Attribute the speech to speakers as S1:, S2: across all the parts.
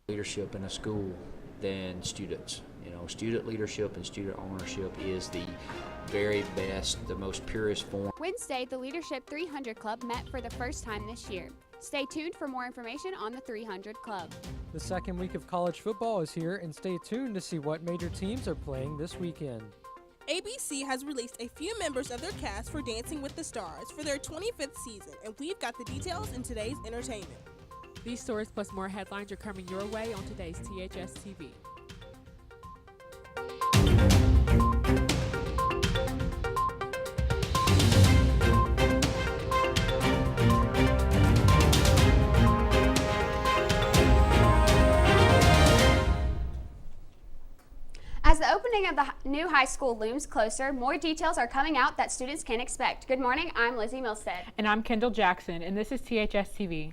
S1: leadership in a school than students. Student leadership and student ownership is the very best, the most purest form.
S2: Wednesday, the Leadership 300 Club met for the first time this year. Stay tuned for more information on the 300 Club.
S3: The second week of college football is here, and stay tuned to see what major teams are playing this weekend.
S4: ABC has released a few members of their cast for Dancing with the Stars for their 25th season, and we've got the details in today's entertainment.
S5: These stories plus more headlines are coming your way on today's THS TV.
S2: As the opening of the new high school looms closer, more details are coming out that students can expect. Good morning, I'm Lizzie Milstead.
S6: And I'm Kendall Jackson, and this is THS TV.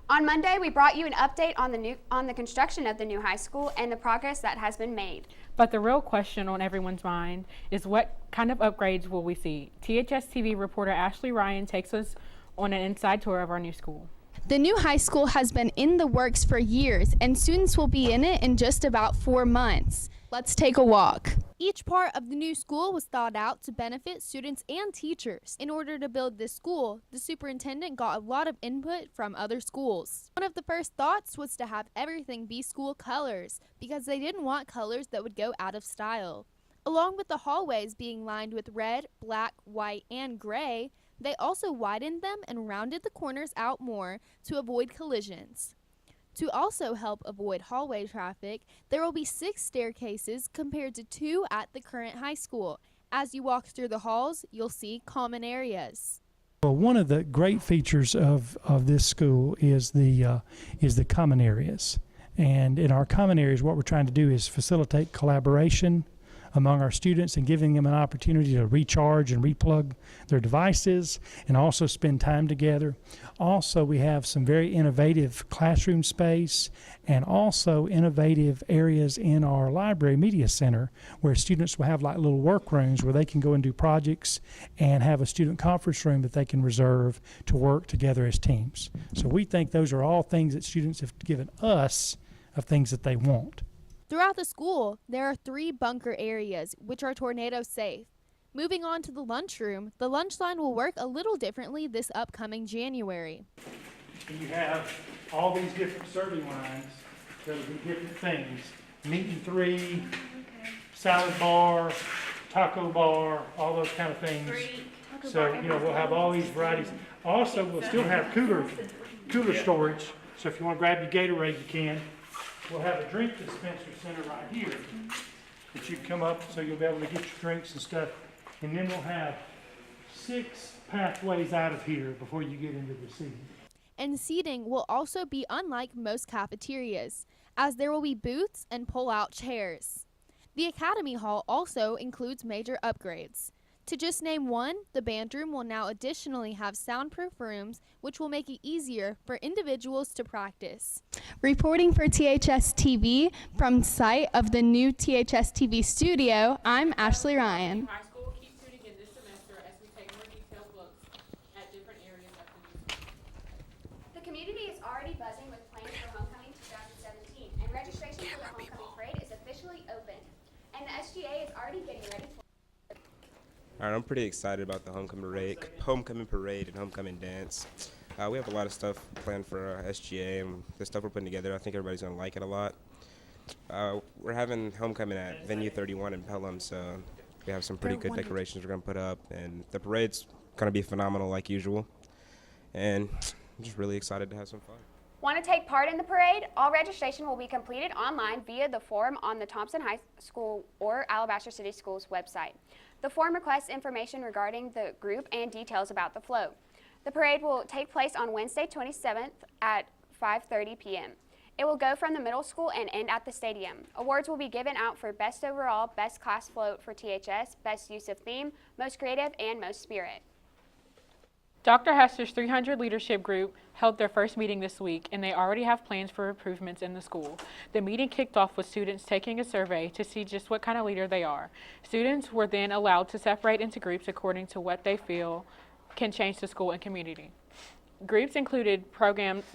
S2: On Monday, we brought you an update on the construction of the new high school and the progress that has been made.
S6: But the real question on everyone's mind is what kind of upgrades will we see? THS TV reporter Ashley Ryan takes us on an inside tour of our new school.
S7: The new high school has been in the works for years, and students will be in it in just about 4 months. Let's take a walk. Each part of the new school was thought out to benefit students and teachers. In order to build this school, the superintendent got a lot of input from other schools. One of the first thoughts was to have everything be school colors, because they didn't want colors that would go out of style. Along with the hallways being lined with red, black, white, and gray, they also widened them and rounded the corners out more to avoid collisions. To also help avoid hallway traffic, there will be 6 staircases compared to 2 at the current high school. As you walk through the halls, you'll see common areas.
S8: Well, one of the great features of this school is the common areas. And in our common areas, what we're trying to do is facilitate collaboration among our students and giving them an opportunity to recharge and replug their devices and also spend time together. Also, we have some very innovative classroom space and also innovative areas in our library media center where students will have like little workrooms where they can go and do projects and have a student conference room that they can reserve to work together as teams. So we think those are all things that students have given us of things that they want.
S7: Throughout the school, there are 3 bunker areas, which are tornado safe. Moving on to the lunchroom, the lunch line will work a little differently this upcoming January.
S8: You have all these different serving lines that will be different things. Meat and 3, salad bar, taco bar, all those kind of things. So, we'll have all these varieties. Also, we'll still have cooler storage. So if you want to grab your Gatorade, you can. We'll have a drink dispenser center right here that you come up so you'll be able to get your drinks and stuff. And then we'll have 6 pathways out of here before you get into the seating.
S7: And seating will also be unlike most cafeterias, as there will be booths and pull-out chairs. The Academy Hall also includes major upgrades. To just name one, the band room will now additionally have soundproof rooms, which will make it easier for individuals to practice. Reporting for THS TV from site of the new THS TV studio, I'm Ashley Ryan.
S5: High school will keep tuning in this semester as we take more detailed looks at different areas of the new school.
S2: The community is already buzzing with plans for Homecoming 2017, and registration for the Homecoming Parade is officially open. And the SGA is already getting ready for
S9: All right, I'm pretty excited about the homecoming parade and homecoming dance. We have a lot of stuff planned for SGA and the stuff we're putting together. I think everybody's going to like it a lot. We're having homecoming at Venue 31 in Pelham, so we have some pretty good decorations we're going to put up. And the parade's going to be phenomenal like usual. And I'm just really excited to have some fun.
S2: Want to take part in the parade? All registration will be completed online via the form on the Thompson High School or Alabaster City Schools website. The form requests information regarding the group and details about the float. The parade will take place on Wednesday, 27th at 5:30 p.m. It will go from the middle school and end at the stadium. Awards will be given out for Best Overall, Best Class Float for THS, Best Use of Theme, Most Creative, and Most Spirit.
S6: Dr. Hester's 300 Leadership Group held their first meeting this week, and they already have plans for improvements in the school. The meeting kicked off with students taking a survey to see just what kind of leader they are. Students were then allowed to separate into groups according to what they feel can change the school and community. Groups included programs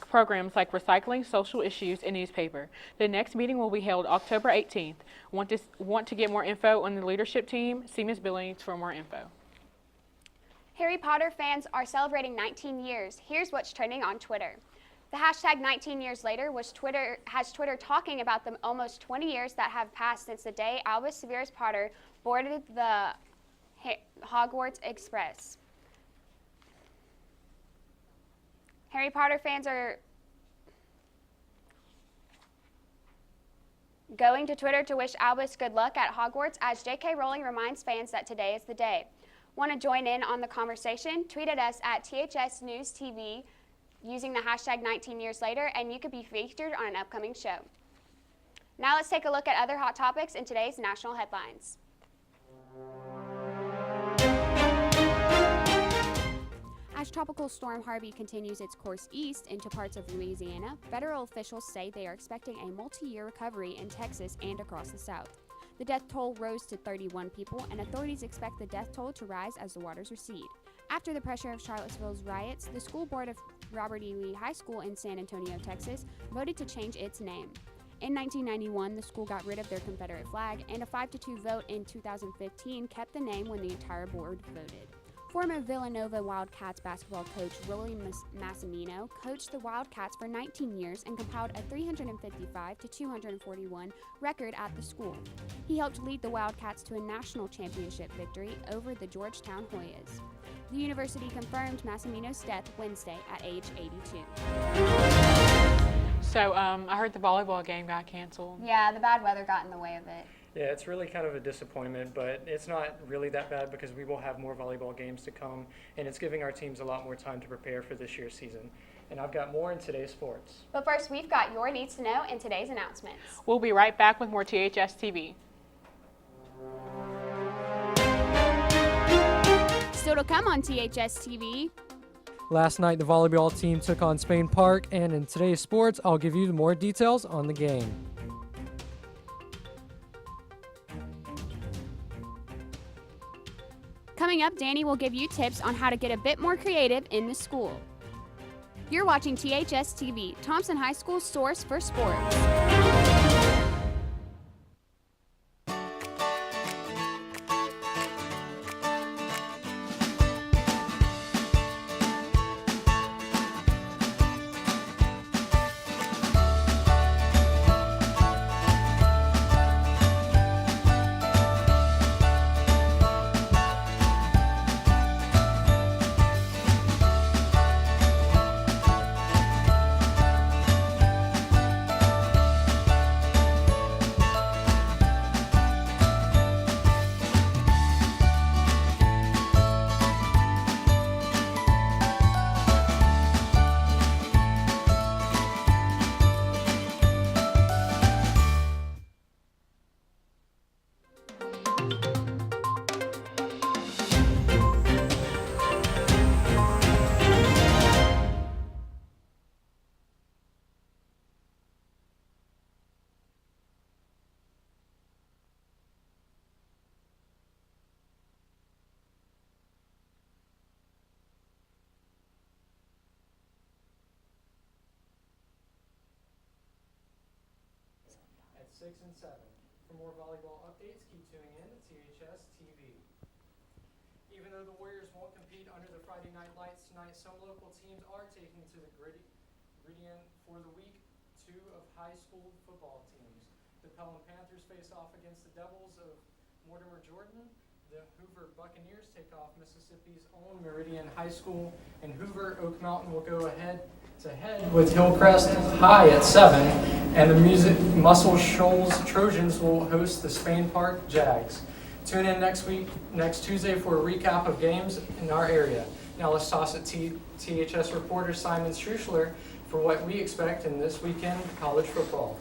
S6: like recycling, social issues, and newspaper. The next meeting will be held October 18th. Want to get more info on the leadership team? See Ms. Billings for more info.
S2: Harry Potter fans are celebrating 19 years. Here's what's trending on Twitter. The hashtag 19 years later has Twitter talking about the almost 20 years that have passed since the day Albus Severus Potter boarded the Hogwarts Express. Harry Potter fans are going to Twitter to wish Albus good luck at Hogwarts as J.K. Rowling reminds fans that today is the day. Want to join in on the conversation? Tweet at us at THS News TV using the hashtag 19 years later, and you could be featured on an upcoming show. Now let's take a look at other hot topics in today's national headlines. As Tropical Storm Harvey continues its course east into parts of Louisiana, federal officials say they are expecting a multi-year recovery in Texas and across the South. The death toll rose to 31 people, and authorities expect the death toll to rise as the waters recede. After the pressure of Charlottesville's riots, the school board of Robert E. Lee High School in San Antonio, Texas, voted to change its name. In 1991, the school got rid of their Confederate flag, and a 5-2 vote in 2015 kept the name when the entire board voted. Former Villanova Wildcats basketball coach Rolly Massimino coached the Wildcats for 19 years and compiled a 355-241 record at the school. He helped lead the Wildcats to a national championship victory over the Georgetown Hoyas. The university confirmed Massimino's death Wednesday at age 82.
S6: So I heard the volleyball game got canceled.
S2: Yeah, the bad weather got in the way of it.
S10: Yeah, it's really kind of a disappointment, but it's not really that bad because we will have more volleyball games to come, and it's giving our teams a lot more time to prepare for this year's season. And I've got more in today's sports.
S2: But first, we've got your needs to know in today's announcements.
S6: We'll be right back with more THS TV.
S2: Still to come on THS TV.
S3: Last night, the volleyball team took on Spain Park, and in today's sports, I'll give you more details on the game.
S2: Coming up, Danny will give you tips on how to get a bit more creative in the school. You're watching THS TV, Thompson High School's source for sports.
S3: At 6 and 7. For more volleyball updates, keep tuning in to THS TV. Even though the Warriors won't compete under the Friday night lights tonight, some local teams are taking to the Gridiron for the week 2 of high school football teams. The Pelham Panthers face off against the Devils of Mortimer Jordan. The Hoover Buccaneers take off Mississippi's own Meridian High School, and Hoover Oak Mountain will go head-to-head with Hillcrest High at 7, and the Muscle Shoals Trojans will host the Spain Park Jags. Tune in next Tuesday for a recap of games in our area. Now let's toss it to THS reporter Simon Struschler for what we expect in this weekend college football.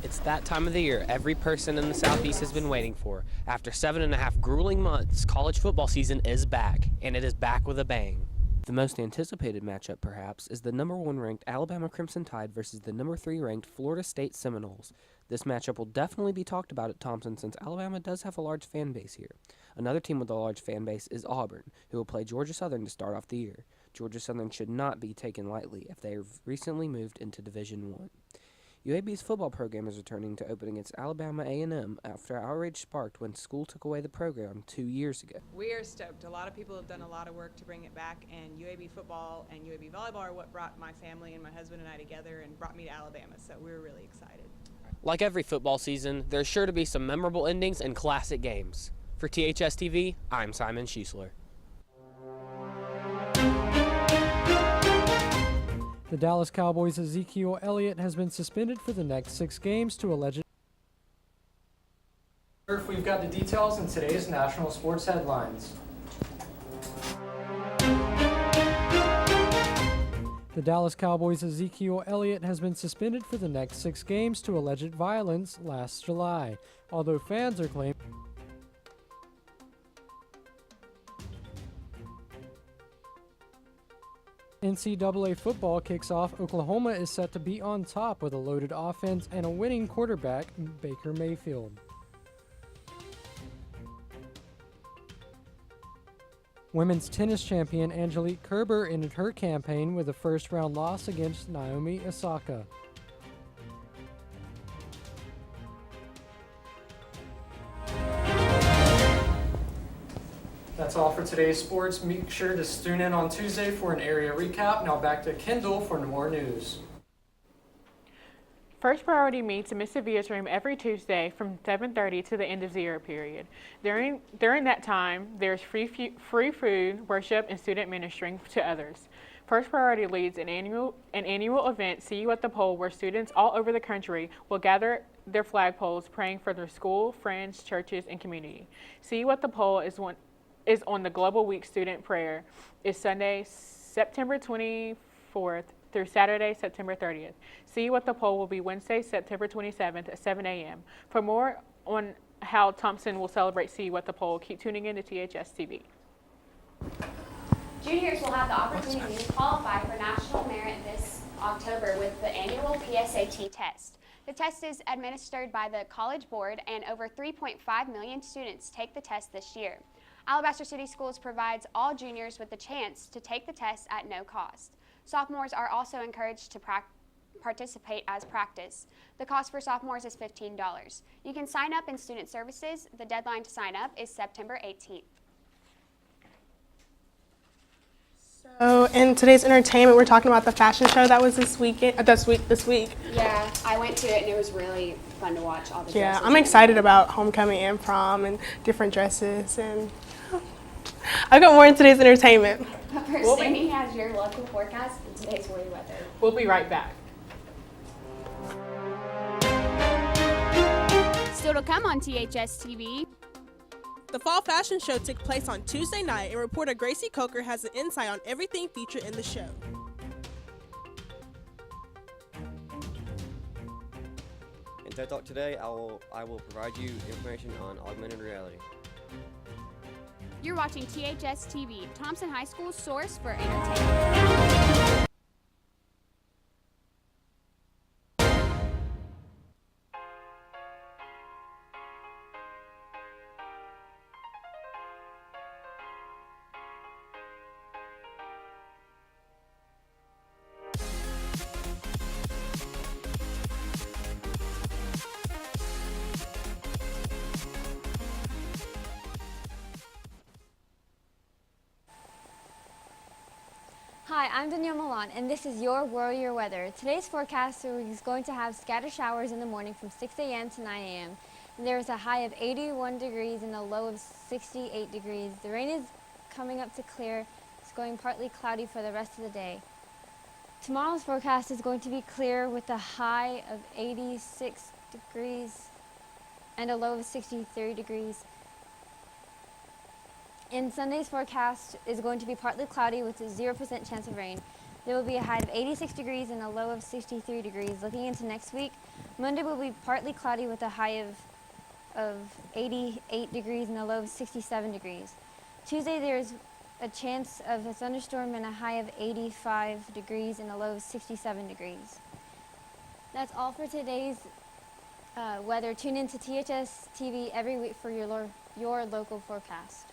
S11: It's that time of the year every person in the Southeast has been waiting for. After 7.5 grueling months, college football season is back, and it is back with a bang. The most anticipated matchup, perhaps, is the number 1 ranked Alabama Crimson Tide versus the number 3 ranked Florida State Seminoles. This matchup will definitely be talked about at Thompson since Alabama does have a large fan base here. Another team with a large fan base is Auburn, who will play Georgia Southern to start off the year. Georgia Southern should not be taken lightly if they have recently moved into Division I. UAB's football program is returning to open against Alabama A&M after outrage sparked when school took away the program 2 years ago.
S12: We are stoked. A lot of people have done a lot of work to bring it back, and UAB football and UAB volleyball are what brought my family and my husband and I together and brought me to Alabama, so we're really excited.
S11: Like every football season, there's sure to be some memorable endings and classic games. For THS TV, I'm Simon Schiesler.
S3: The Dallas Cowboys' Ezekiel Elliott has been suspended for the next 6 games to alleged. We've got the details in today's national sports headlines. The Dallas Cowboys' Ezekiel Elliott has been suspended for the next 6 games to alleged violence last July, although fans are claiming NCAA football kicks off. Oklahoma is set to be on top with a loaded offense and a winning quarterback, Baker Mayfield. Women's tennis champion Angelique Kerber ended her campaign with a first-round loss against Naomi Osaka. That's all for today's sports. Make sure to tune in on Tuesday for an area recap. Now back to Kendall for more news.
S6: First Priority meets in Miss Sevilla's room every Tuesday from 7:30 to the end of zero period. During that time, there's free food, worship, and student ministering to others. First Priority leads an annual event, See You at the Pole, where students all over the country will gather their flagpoles praying for their school, friends, churches, and community. See You at the Pole is on the Global Week Student Prayer. Is Sunday, September 24th through Saturday, September 30th. See You at the Pole will be Wednesday, September 27th at 7 a.m. For more on how Thompson will celebrate See You at the Pole, keep tuning in to THS TV.
S2: Juniors will have the opportunity to qualify for National Merit this October with the annual PSAT test. The test is administered by the College Board, and over 3.5 million students take the test this year. Alabaster City Schools provides all juniors with the chance to take the test at no cost. Sophomores are also encouraged to participate as practice. The cost for sophomores is $15. You can sign up in Student Services. The deadline to sign up is September 18th.
S4: So in today's entertainment, we're talking about the fashion show that was this week.
S2: Yeah, I went to it and it was really fun to watch all the dresses.
S4: Yeah, I'm excited about homecoming and prom and different dresses, and I've got more in today's entertainment.
S2: But first, Amy has your local forecast and today's weather.
S6: We'll be right back.
S2: Still to come on THS TV.
S4: The Fall Fashion Show took place on Tuesday night, and reporter Gracie Coker has an insight on everything featured in the show.
S13: In TED Talk today, I will provide you information on augmented reality.
S2: You're watching THS TV, Thompson High School's source for entertainment.
S14: Hi, I'm Danielle Milan, and this is your Warrior Weather. Today's forecast is going to have scattered showers in the morning from 6 a.m. to 9 a.m. There is a high of 81 degrees and a low of 68 degrees. The rain is coming up to clear. It's going partly cloudy for the rest of the day. Tomorrow's forecast is going to be clear with a high of 86 degrees and a low of 63 degrees. And Sunday's forecast is going to be partly cloudy with a 0% chance of rain. There will be a high of 86 degrees and a low of 63 degrees. Looking into next week, Monday will be partly cloudy with a high of 88 degrees and a low of 67 degrees. Tuesday, there's a chance of a thunderstorm and a high of 85 degrees and a low of 67 degrees. That's all for today's weather. Tune in to THS TV every week for your local forecast.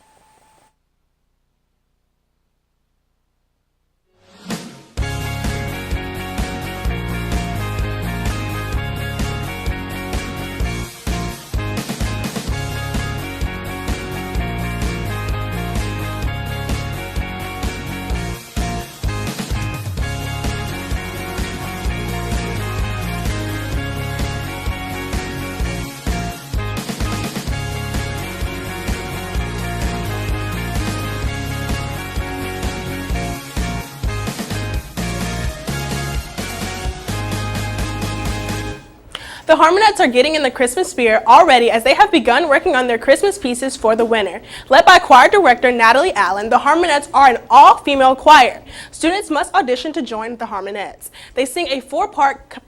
S4: The Harmonettes are getting in the Christmas spirit already as they have begun working on their Christmas pieces for the winter. Led by choir director Natalie Allen, the Harmonettes are an all-female choir. Students must audition to join the Harmonettes. They sing a 4-part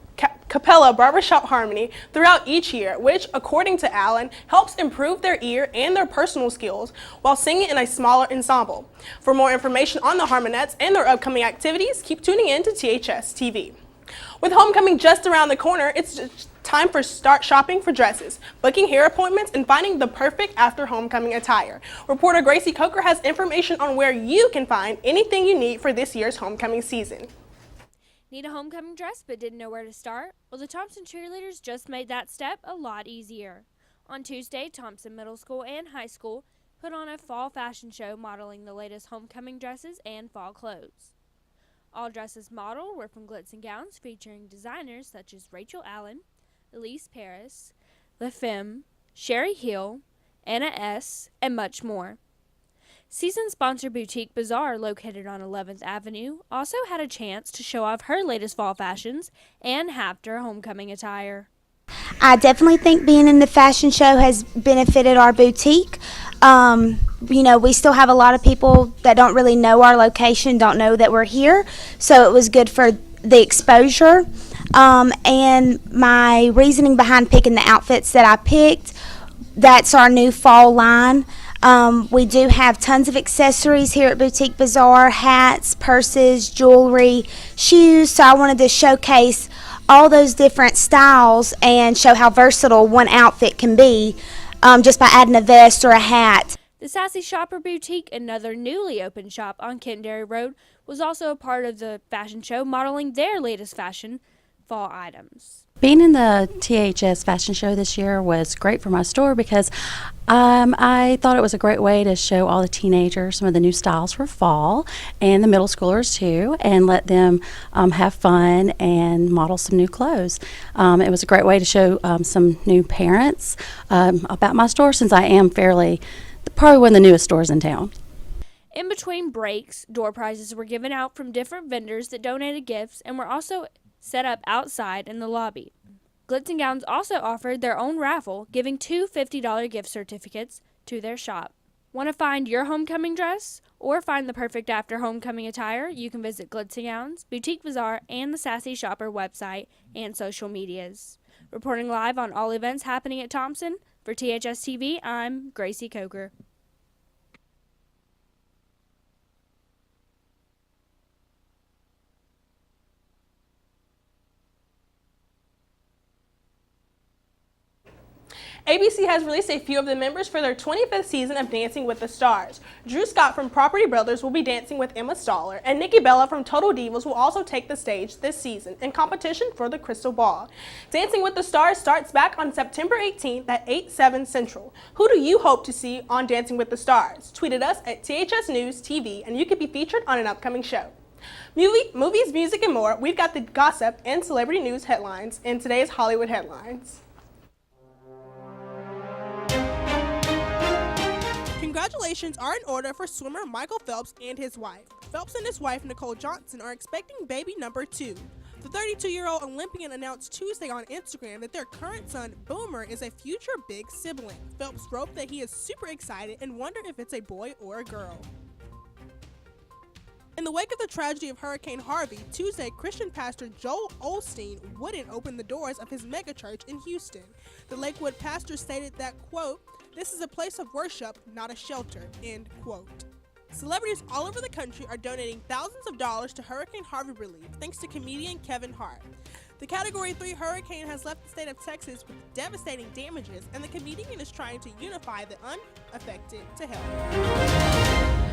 S4: cappella barbershop harmony throughout each year, which, according to Allen, helps improve their ear and their personal skills while singing in a smaller ensemble. For more information on the Harmonettes and their upcoming activities, keep tuning in to THS TV. With homecoming just around the corner, it's just time for start shopping for dresses, booking hair appointments, and finding the perfect after homecoming attire. Reporter Gracie Coker has information on where you can find anything you need for this year's homecoming season.
S15: Need a homecoming dress but didn't know where to start? Well, the Thompson cheerleaders just made that step a lot easier. On Tuesday, Thompson Middle School and High School put on a fall fashion show modeling the latest homecoming dresses and fall clothes. All dresses modeled were from Glitz & Gowns featuring designers such as Rachel Allen, Elise Paris, LaFemme, Sherry Hill, Anna S., and much more. Season sponsor Boutique Bazaar, located on 11th Avenue, also had a chance to show off her latest fall fashions and after homecoming attire.
S16: I definitely think being in the fashion show has benefited our boutique. We still have a lot of people that don't really know our location, don't know that we're here, so it was good for the exposure. And my reasoning behind picking the outfits that I picked, that's our new fall line. We do have tons of accessories here at Boutique Bazaar, hats, purses, jewelry, shoes, so I wanted to showcase all those different styles and show how versatile one outfit can be just by adding a vest or a hat.
S15: The Sassy Shopper Boutique, another newly opened shop on Kentdary Road, was also a part of the fashion show, modeling their latest fashion fall items.
S17: Being in the THS fashion show this year was great for my store because I thought it was a great way to show all the teenagers some of the new styles for fall, and the middle schoolers too, and let them have fun and model some new clothes. It was a great way to show some new parents about my store, since I am probably one of the newest stores in town.
S15: In between breaks, door prizes were given out from different vendors that donated gifts and were also set up outside in the lobby. Glitz & Gowns also offered their own raffle, giving 2 $50 gift certificates to their shop. Want to find your homecoming dress or find the perfect after homecoming attire? You can visit Glitz & Gowns, Boutique Bazaar, and the Sassy Shopper website and social medias. Reporting live on all events happening at Thompson, for THS TV, I'm Gracie Coker.
S4: ABC has released a few of the members for their 25th season of Dancing with the Stars. Drew Scott from Property Brothers will be dancing with Emma Stoller, and Nikki Bella from Total Divas will also take the stage this season in competition for the Crystal Ball. Dancing with the Stars starts back on September 18th at 8/7 Central. Who do you hope to see on Dancing with the Stars? Tweet at us at THS News TV, and you could be featured on an upcoming show. Movies, music, and more. We've got the gossip and celebrity news headlines in today's Hollywood Headlines. Congratulations are in order for swimmer Michael Phelps and his wife. Phelps and his wife, Nicole Johnson, are expecting baby number 2. The 32-year-old Olympian announced Tuesday on Instagram that their current son, Boomer, is a future big sibling. Phelps wrote that he is super excited and wondered if it's a boy or a girl. In the wake of the tragedy of Hurricane Harvey, Tuesday, Christian pastor Joel Osteen wouldn't open the doors of his megachurch in Houston. The Lakewood pastor stated that, quote, "This is a place of worship, not a shelter," end quote. Celebrities all over the country are donating thousands of dollars to Hurricane Harvey relief, thanks to comedian Kevin Hart. The Category 3 hurricane has left the state of Texas with devastating damages, and the comedian is trying to unify the unaffected to help.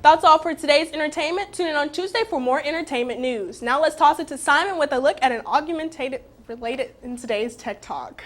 S4: That's all for today's entertainment. Tune in on Tuesday for more entertainment news. Now let's toss it to Simon with a look at an augmented related in today's Tech Talk.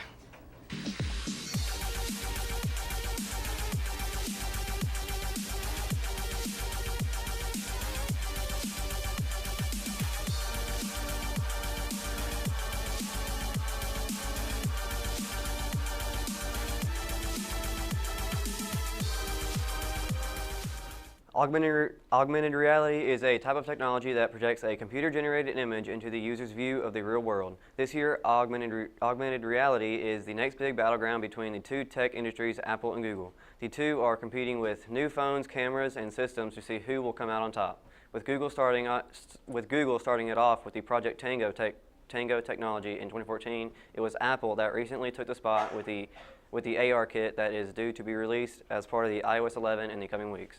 S13: Augmented reality is a type of technology that projects a computer-generated image into the user's view of the real world. This year, augmented reality is the next big battleground between the two tech industries, Apple and Google. The two are competing with new phones, cameras, and systems to see who will come out on top. With Google starting it off with the Project Tango technology in 2014, it was Apple that recently took the spot with the AR kit that is due to be released as part of the iOS 11 in the coming weeks.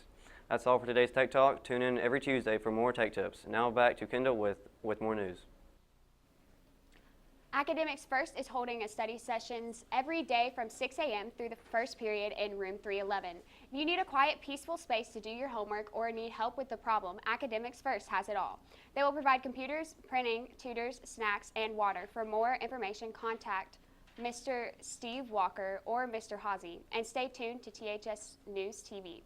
S13: That's all for today's Tech Talk. Tune in every Tuesday for more tech tips. Now back to Kendall with more news.
S2: Academics First is holding a study sessions every day from 6 a.m. through the first period in room 311. If you need a quiet, peaceful space to do your homework or need help with the problem, Academics First has it all. They will provide computers, printing, tutors, snacks, and water. For more information, contact Mr. Steve Walker or Mr. Hawsey, and stay tuned to THS News TV.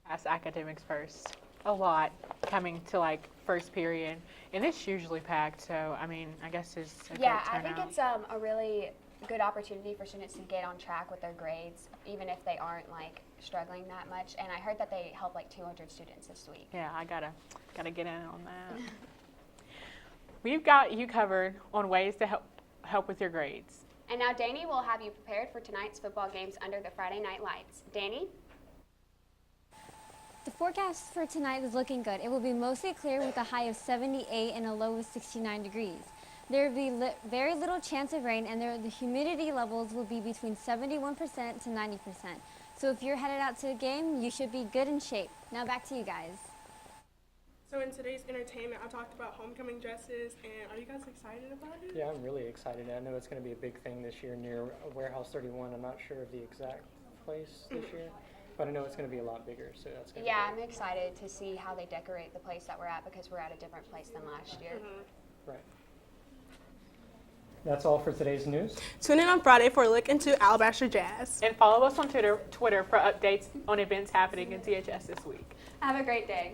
S6: As Academics First, a lot coming to like first period, and it's usually packed, so I mean, I guess it's a
S2: Yeah,
S6: great
S2: I think
S6: turnout.
S2: it's a really good opportunity for students to get on track with their grades, even if they aren't like struggling that much. And I heard that they help like 200 students this week.
S6: Yeah, I gotta get in on that. We've got you covered on ways to help with your grades.
S2: And now Danny will have you prepared for tonight's football games under the Friday night lights. Danny?
S14: The forecast for tonight is looking good. It will be mostly clear with a high of 78 and a low of 69 degrees. There will be very little chance of rain, and the humidity levels will be between 71% to 90%. So if you're headed out to a game, you should be good in shape. Now back to you guys.
S4: So in today's entertainment, I talked about homecoming dresses, and are you guys excited about it?
S10: Yeah, I'm really excited. I know it's going to be a big thing this year near Warehouse 31. I'm not sure of the exact place this year, but I know it's going to be a lot bigger, so that's going to
S2: Yeah,
S10: be
S2: I'm excited to see how they decorate the place that we're at, because we're at a different place than last year.
S10: right. That's all for today's news.
S4: Tune in on Friday for a look into Alabaster Jazz.
S6: And follow us on Twitter for updates on events happening in THS this week.
S2: Have a great day.